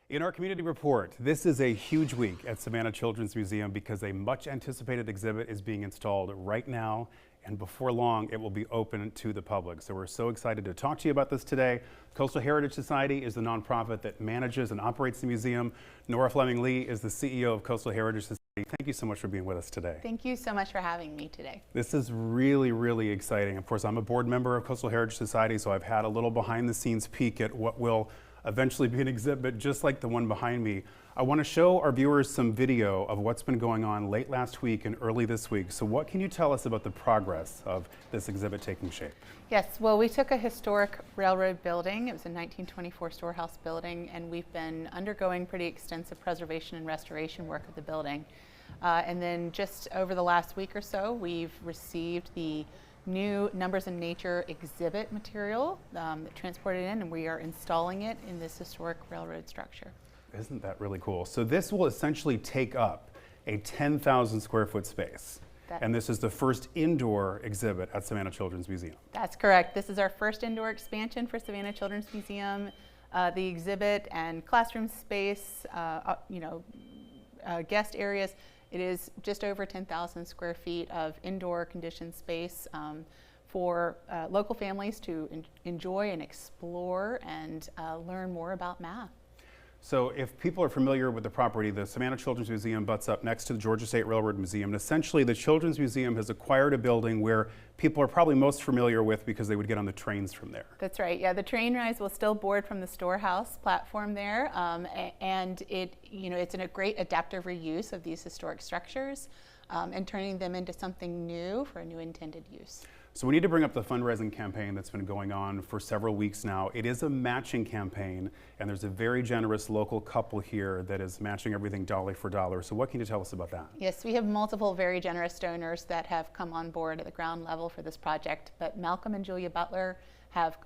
In our community report, this is a huge week at Savannah Children's Museum because a much anticipated exhibit is being installed right now, and before long it will be open to the public. So we're so excited to talk to you about this today. Coastal Heritage Society is the nonprofit that manages and operates the museum. Nora Fleming Lee is the CEO of Coastal Heritage Society. Thank you so much for being with us today. Thank you so much for having me today. This is really, really exciting. Of course, I'm a board member of Coastal Heritage Society, so I've had a little behind the scenes peek at what will eventually be an exhibit just like the one behind me. I want to show our viewers some video of what's been going on late last week and early this week. So what can you tell us about the progress of this exhibit taking shape? Yes, well, we took a historic railroad building. It was a 1924 storehouse building, and we've been undergoing pretty extensive preservation and restoration work of the building. And then just over the last week or so, we've received the new Numbers in Nature exhibit material that transported in, and we are installing it in this historic railroad structure. Isn't that really cool? So this will essentially take up a 10,000 square foot space. And this is the first indoor exhibit at Savannah Children's Museum. That's correct. This is our first indoor expansion for Savannah Children's Museum. The exhibit and classroom space, guest areas. It is just over 10,000 square feet of indoor conditioned space for local families to enjoy and explore and learn more about math. So if people are familiar with the property, the Savannah Children's Museum butts up next to the Georgia State Railroad Museum. And essentially the Children's Museum has acquired a building where people are probably most familiar with because they would get on the trains from there. That's right. Yeah, the train rides will still board from the storehouse platform there, and it's a great adaptive reuse of these historic structures and turning them into something new for a new intended use. So we need to bring up the fundraising campaign that's been going on for several weeks now. It is a matching campaign, and there's a very generous local couple here that is matching everything dollar for dollar. So what can you tell us about that? Yes, we have multiple very generous donors that have come on board at the ground level for this project, but Malcolm and Julia Butler have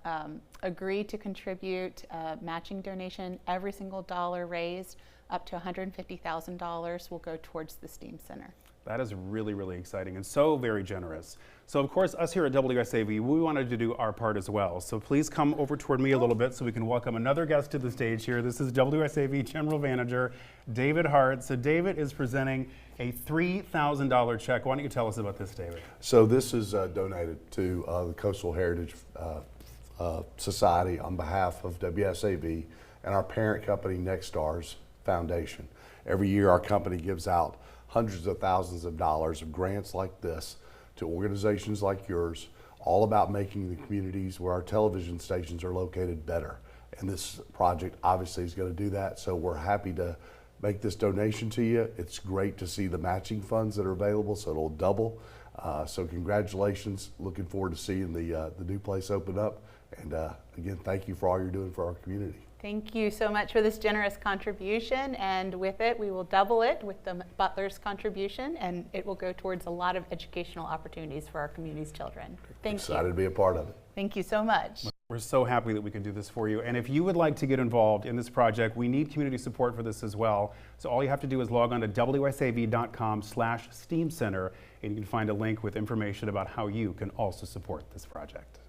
agreed to contribute a matching donation. Every single dollar raised, up to $150,000, will go towards the STEAM Center. That is really, really exciting and so very generous. So of course, us here at WSAV, we wanted to do our part as well. So please come over toward me a little bit so we can welcome another guest to the stage here. This is WSAV General Manager David Hart. So David is presenting a $3,000 check. Why don't you tell us about this, David? So this is donated to the Coastal Heritage Society on behalf of WSAV and our parent company, Nextars Foundation. Every year our company gives out hundreds of thousands of dollars of grants like this to organizations like yours, all about making the communities where our television stations are located better. And this project obviously is going to do that, so we're happy to make this donation to you. It's great to see the matching funds that are available, so it'll double. So congratulations, looking forward to seeing the new place open up. And again, thank you for all you're doing for our community. Thank you so much for this generous contribution, and with it we will double it with the Butler's contribution, and it will go towards a lot of educational opportunities for our community's children. Thank you. Excited to be a part of it. Thank you so much. We're so happy that we can do this for you. And if you would like to get involved in this project, we need community support for this as well. So all you have to do is log on to wsav.com/STEAM Center, and you can find a link with information about how you can also support this project.